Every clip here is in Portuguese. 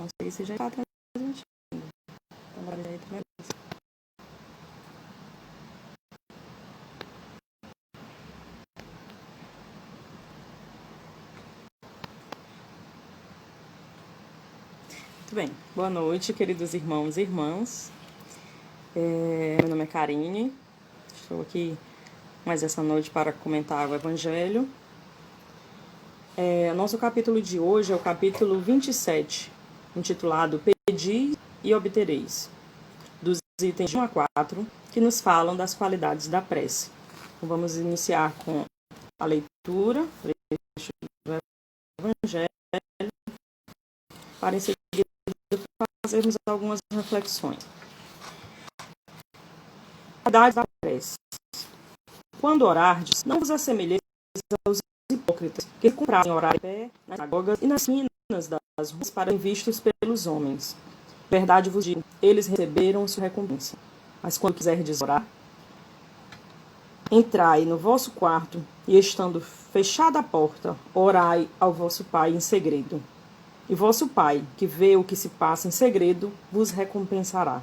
Não sei se já está transmitindo. Muito bem. Boa noite, queridos irmãos e irmãs. Meu nome é Karine. Estou aqui mais essa noite para comentar o Evangelho. Nosso capítulo de hoje é o capítulo 27, intitulado Pedi e Obtereis, dos itens de 1 a 4, que nos falam das qualidades da prece. Então, vamos iniciar com a leitura do Evangelho, para em seguida fazermos algumas reflexões. Qualidades da prece. Quando orardes, não vos assemelheis aos hipócritas, que compravam orar em pé nas sinagogas e nas esquinas das ruas para serem vistos pelos homens. Verdade vos digo, eles receberam sua recompensa. Mas quando quiserdes orar, entrai no vosso quarto e, estando fechada a porta, orai ao vosso Pai em segredo. E vosso Pai, que vê o que se passa em segredo, vos recompensará.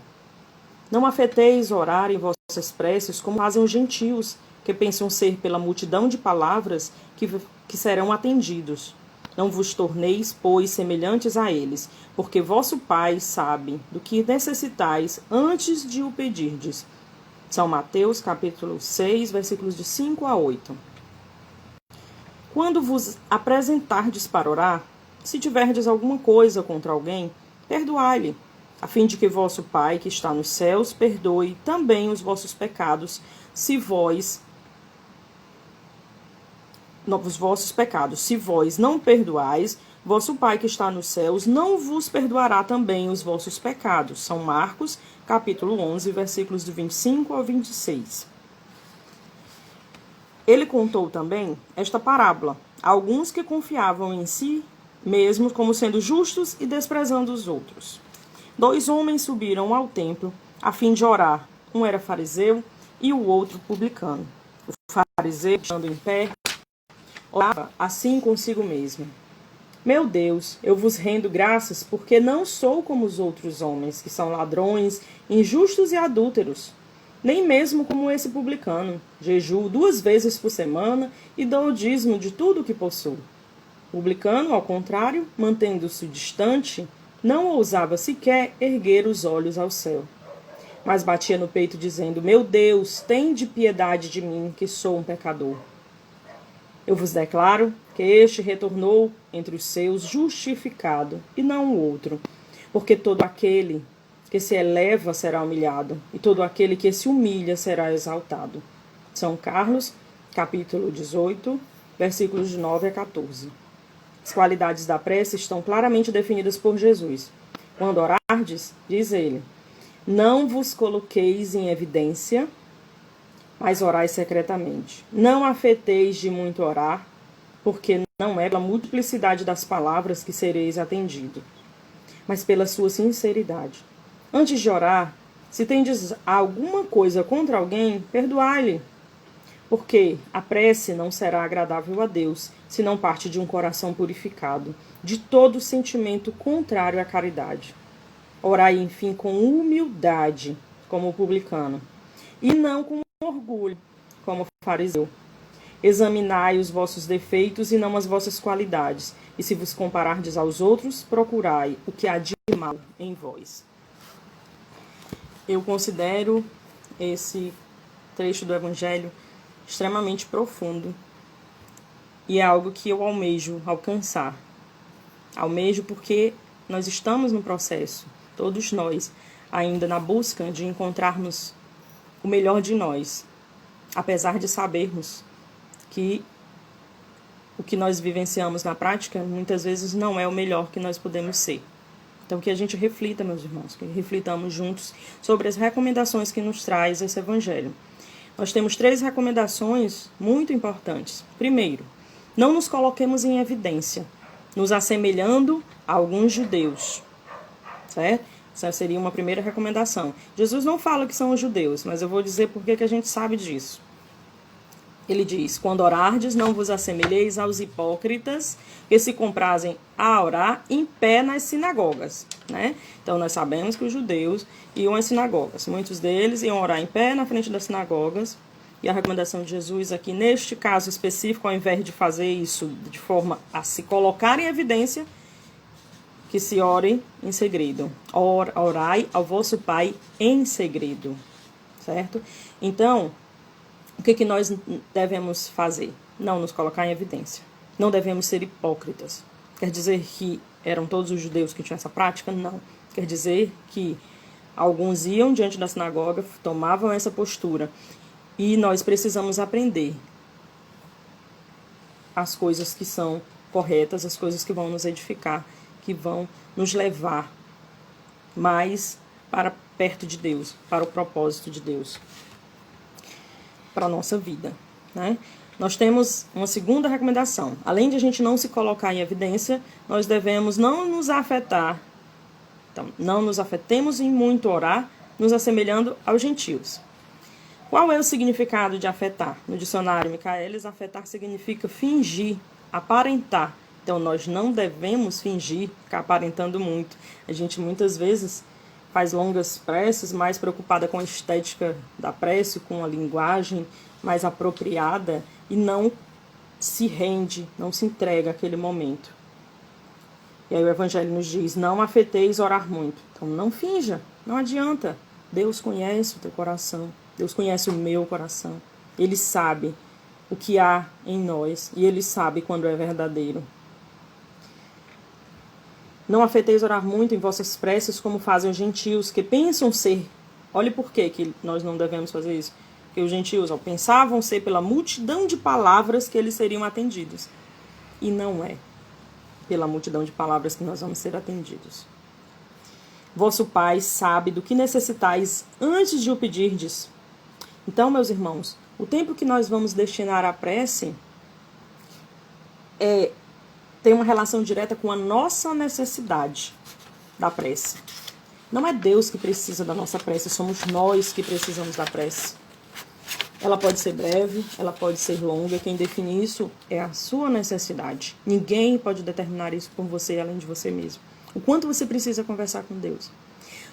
Não afeteis orar em vossas preces como fazem os gentios, que pensam ser pela multidão de palavras que serão atendidos. Não vos torneis, pois, semelhantes a eles, porque vosso Pai sabe do que necessitais antes de o pedirdes. São Mateus, capítulo 6, versículos de 5 a 8. Quando vos apresentardes para orar, se tiverdes alguma coisa contra alguém, perdoai-lhe, a fim de que vosso Pai, que está nos céus, perdoe também os vossos pecados, se vós não perdoais, vosso Pai que está nos céus não vos perdoará também os vossos pecados. São Marcos, capítulo 11, versículos de 25 ao 26. Ele contou também esta parábola a alguns que confiavam em si mesmos como sendo justos e desprezando os outros. 2 homens subiram ao templo a fim de orar. Um era fariseu e o outro publicano. O fariseu, estando em pé, orava assim consigo mesmo: Meu Deus, eu vos rendo graças porque não sou como os outros homens, que são ladrões, injustos e adúlteros, nem mesmo como esse publicano. Jejuo 2 vezes por semana e dou o dízimo de tudo o que possuo. O publicano, ao contrário, mantendo-se distante, não ousava sequer erguer os olhos ao céu, mas batia no peito dizendo: Meu Deus, tende piedade de mim, que sou um pecador. Eu vos declaro que este retornou entre os seus justificado, e não o outro, porque todo aquele que se eleva será humilhado, e todo aquele que se humilha será exaltado. São Carlos, capítulo 18, versículos de 9 a 14. As qualidades da prece estão claramente definidas por Jesus. Quando orardes, diz ele, não vos coloqueis em evidência, mas orai secretamente. Não afeteis de muito orar, porque não é pela multiplicidade das palavras que sereis atendido, mas pela sua sinceridade. Antes de orar, se tendes alguma coisa contra alguém, perdoai-lhe, porque a prece não será agradável a Deus, se não parte de um coração purificado, de todo sentimento contrário à caridade. Orai, enfim, com humildade, como o publicano, e não com orgulho, como o fariseu. Examinai os vossos defeitos e não as vossas qualidades, e se vos comparardes aos outros, procurai o que há de mal em vós. Eu considero esse trecho do Evangelho extremamente profundo e é algo que eu almejo alcançar. Almejo porque nós estamos no processo, todos nós, ainda na busca de encontrarmos o melhor de nós, apesar de sabermos que o que nós vivenciamos na prática muitas vezes não é o melhor que nós podemos ser. Então que a gente reflita, meus irmãos, que reflitamos juntos sobre as recomendações que nos traz esse Evangelho. Nós temos 3 recomendações muito importantes. Primeiro, não nos coloquemos em evidência, nos assemelhando a alguns judeus, certo? Essa seria uma primeira recomendação. Jesus não fala que são os judeus, mas eu vou dizer por que a gente sabe disso. Ele diz: quando orardes, não vos assemelheis aos hipócritas que se comprazem a orar em pé nas sinagogas, né? Então, nós sabemos que os judeus iam às sinagogas. Muitos deles iam orar em pé na frente das sinagogas. E a recomendação de Jesus aqui, neste caso específico, ao invés de fazer isso de forma a se colocar em evidência, que se ore em segredo. Orai ao vosso Pai em segredo, certo? Então, o que nós devemos fazer? Não nos colocar em evidência. Não devemos ser hipócritas. Quer dizer que eram todos os judeus que tinham essa prática? Não. Quer dizer que alguns iam diante da sinagoga, tomavam essa postura. E nós precisamos aprender as coisas que são corretas, as coisas que vão nos edificar, que vão nos levar mais para perto de Deus, para o propósito de Deus, para a nossa vida, né? Nós temos uma segunda recomendação. Além de a gente não se colocar em evidência, nós devemos não nos afetar. Então, não nos afetemos em muito orar, nos assemelhando aos gentios. Qual é o significado de afetar? No dicionário Michaelis, afetar significa fingir, aparentar. Então, nós não devemos fingir, ficar aparentando muito. A gente muitas vezes faz longas preces, mais preocupada com a estética da prece, com a linguagem mais apropriada e não se rende, não se entrega àquele momento. E aí o Evangelho nos diz, não afeteis orar muito. Então, não finja, não adianta. Deus conhece o teu coração. Deus conhece o meu coração. Ele sabe o que há em nós e Ele sabe quando é verdadeiro. Não afeteis orar muito em vossas preces como fazem os gentios, que pensam ser... Olhe por que nós não devemos fazer isso. Porque os gentios pensavam ser pela multidão de palavras que eles seriam atendidos. E não é pela multidão de palavras que nós vamos ser atendidos. Vosso Pai sabe do que necessitais antes de o pedirdes. Então, meus irmãos, o tempo que nós vamos destinar à prece tem uma relação direta com a nossa necessidade da prece. Não é Deus que precisa da nossa prece, somos nós que precisamos da prece. Ela pode ser breve, ela pode ser longa, quem define isso é a sua necessidade. Ninguém pode determinar isso por você, além de você mesmo. O quanto você precisa conversar com Deus.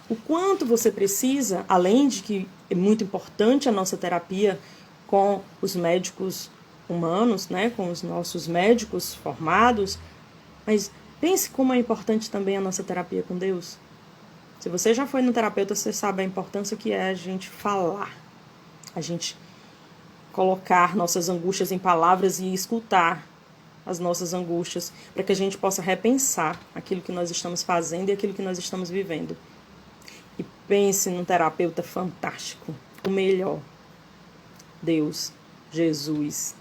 O quanto você precisa, além de que é muito importante a nossa terapia com os médicos humanos, né, com os nossos médicos formados, mas pense como é importante também a nossa terapia com Deus. Se você já foi no terapeuta, você sabe a importância que é a gente falar, a gente colocar nossas angústias em palavras e escutar as nossas angústias, para que a gente possa repensar aquilo que nós estamos fazendo e aquilo que nós estamos vivendo. E pense num terapeuta fantástico, o melhor, Deus, Jesus,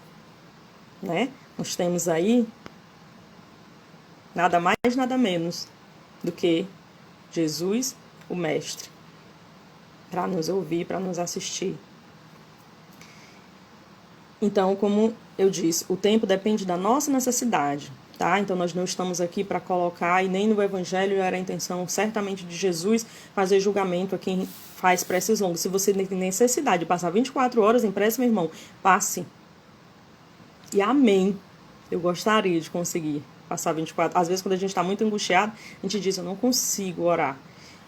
né? Nós temos aí nada mais, nada menos do que Jesus, o Mestre, para nos ouvir, para nos assistir. Então, como eu disse, o tempo depende da nossa necessidade, tá? Então, nós não estamos aqui para colocar, e nem no Evangelho era a intenção, certamente, de Jesus fazer julgamento a quem faz preces longas. Se você tem necessidade de passar 24 horas em prece, meu irmão, passe. E amém. Eu gostaria de conseguir passar 24. Às vezes, quando a gente está muito angustiado, a gente diz, eu não consigo orar.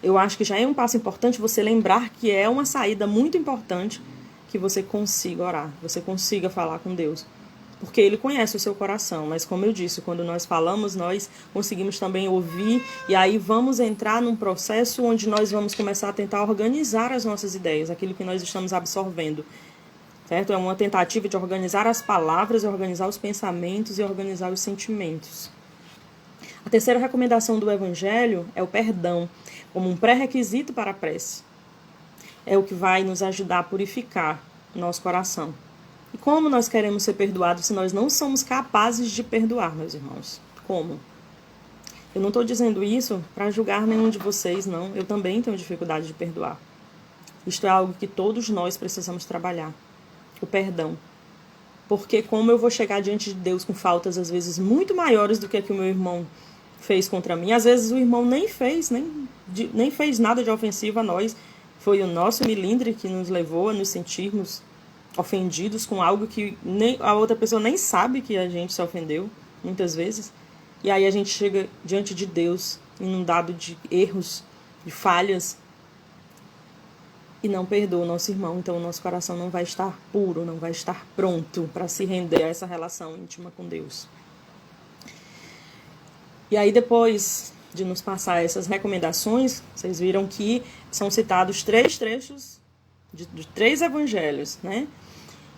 Eu acho que já é um passo importante você lembrar que é uma saída muito importante que você consiga orar, você consiga falar com Deus. Porque Ele conhece o seu coração, mas como eu disse, quando nós falamos, nós conseguimos também ouvir, e aí vamos entrar num processo onde nós vamos começar a tentar organizar as nossas ideias, aquilo que nós estamos absorvendo, certo? É uma tentativa de organizar as palavras, organizar os pensamentos e organizar os sentimentos. A terceira recomendação do Evangelho é o perdão, como um pré-requisito para a prece. É o que vai nos ajudar a purificar o nosso coração. E como nós queremos ser perdoados se nós não somos capazes de perdoar, meus irmãos? Como? Eu não estou dizendo isso para julgar nenhum de vocês, não. Eu também tenho dificuldade de perdoar. Isto é algo que todos nós precisamos trabalhar. O perdão. Porque como eu vou chegar diante de Deus com faltas, às vezes, muito maiores do que o meu irmão fez contra mim. Às vezes o irmão nem fez nada de ofensivo a nós. Foi o nosso milindre que nos levou a nos sentirmos ofendidos com algo que nem, a outra pessoa nem sabe que a gente se ofendeu, muitas vezes. E aí a gente chega diante de Deus, inundado de erros, de falhas, e não perdoa o nosso irmão. Então o nosso coração não vai estar puro, não vai estar pronto para se render a essa relação íntima com Deus. E aí, depois de nos passar essas recomendações, vocês viram que são citados 3 trechos de 3 evangelhos, né?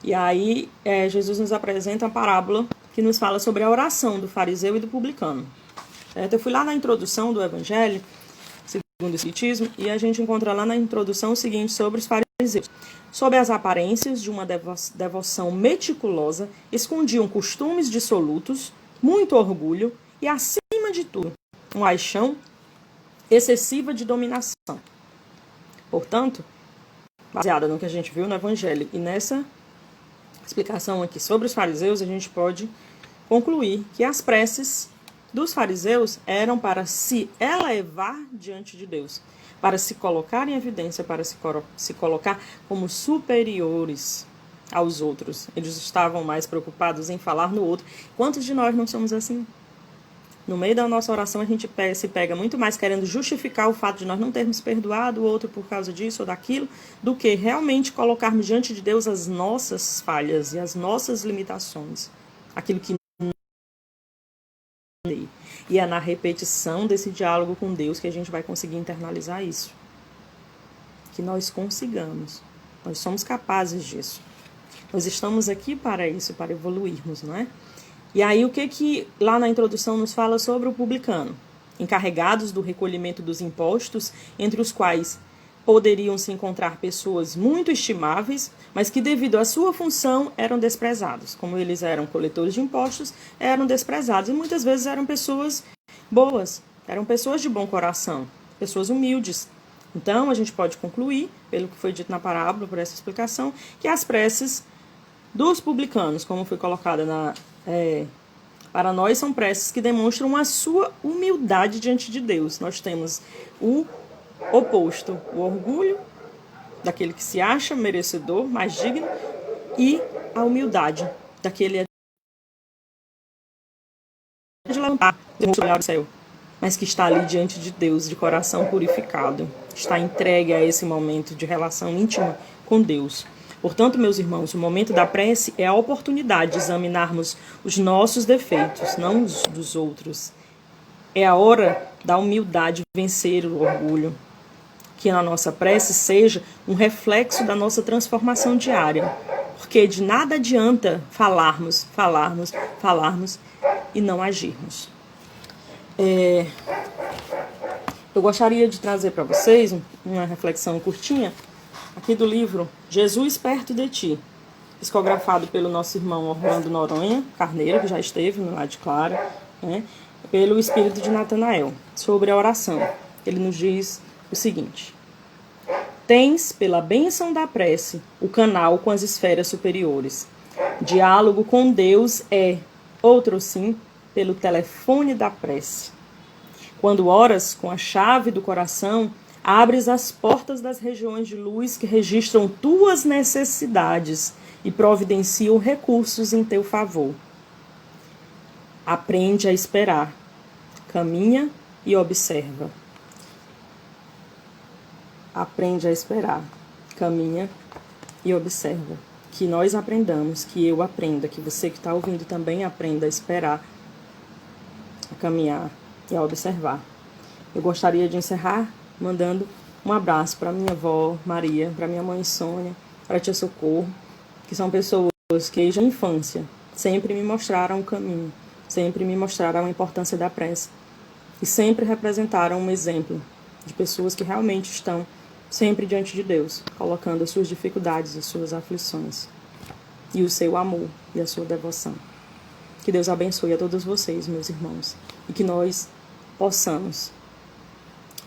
E aí Jesus nos apresenta a parábola que nos fala sobre a oração do fariseu e do publicano. Certo? Eu fui lá na introdução do evangelho, segundo o Espiritismo, e a gente encontra lá na introdução o seguinte sobre os fariseus. Sob as aparências de uma devoção meticulosa, escondiam costumes dissolutos, muito orgulho e, acima de tudo, uma paixão excessiva de dominação. Portanto, baseada no que a gente viu no evangelho e nessa explicação aqui sobre os fariseus, a gente pode concluir que as preces dos fariseus eram para se elevar diante de Deus, para se colocar em evidência, para se colocar como superiores aos outros. Eles estavam mais preocupados em falar no outro. Quantos de nós não somos assim? No meio da nossa oração, a gente se pega muito mais querendo justificar o fato de nós não termos perdoado o outro por causa disso ou daquilo, do que realmente colocarmos diante de Deus as nossas falhas e as nossas limitações. Aquilo que não é. E é na repetição desse diálogo com Deus que a gente vai conseguir internalizar isso. Que nós consigamos. Nós somos capazes disso. Nós estamos aqui para isso, para evoluirmos, não é? E aí o que lá na introdução nos fala sobre o publicano? Encarregados do recolhimento dos impostos, entre os quais poderiam se encontrar pessoas muito estimáveis, mas que devido à sua função eram desprezados. Como eles eram coletores de impostos, eram desprezados. E muitas vezes eram pessoas boas, eram pessoas de bom coração, pessoas humildes. Então a gente pode concluir, pelo que foi dito na parábola, por essa explicação, que as preces dos publicanos, como foi colocada para nós, são preces que demonstram a sua humildade diante de Deus. Nós temos o oposto, o orgulho daquele que se acha merecedor, mais digno, e a humildade daquele de levantar, de olhar o céu, mas que está ali diante de Deus, de coração purificado, está entregue a esse momento de relação íntima com Deus. Portanto, meus irmãos, o momento da prece é a oportunidade de examinarmos os nossos defeitos, não os dos outros. É a hora da humildade vencer o orgulho. Que a nossa prece seja um reflexo da nossa transformação diária. Porque de nada adianta falarmos e não agirmos. Eu gostaria de trazer para vocês uma reflexão curtinha aqui do livro Jesus Perto de Ti, psicografado pelo nosso irmão Orlando Noronha Carneiro, que já esteve no Lado de Clara, né, pelo Espírito de Natanael, sobre a oração. Ele nos diz o seguinte: tens, pela bênção da prece, o canal com as esferas superiores. Diálogo com Deus é, outro sim, pelo telefone da prece. Quando oras com a chave do coração, abres as portas das regiões de luz que registram tuas necessidades e providenciam recursos em teu favor. Aprende a esperar, caminha e observa. Aprende a esperar, caminha e observa. Que nós aprendamos, que eu aprenda, que você que está ouvindo também aprenda a esperar, a caminhar e a observar. Eu gostaria de encerrar mandando um abraço para minha avó Maria, para minha mãe Sônia, para a tia Socorro, que são pessoas que desde a infância sempre me mostraram o caminho, sempre me mostraram a importância da prece e sempre representaram um exemplo de pessoas que realmente estão sempre diante de Deus, colocando as suas dificuldades, as suas aflições e o seu amor e a sua devoção. Que Deus abençoe a todos vocês, meus irmãos, e que nós possamos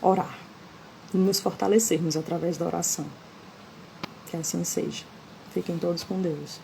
orar e nos fortalecermos através da oração. Que assim seja. Fiquem todos com Deus.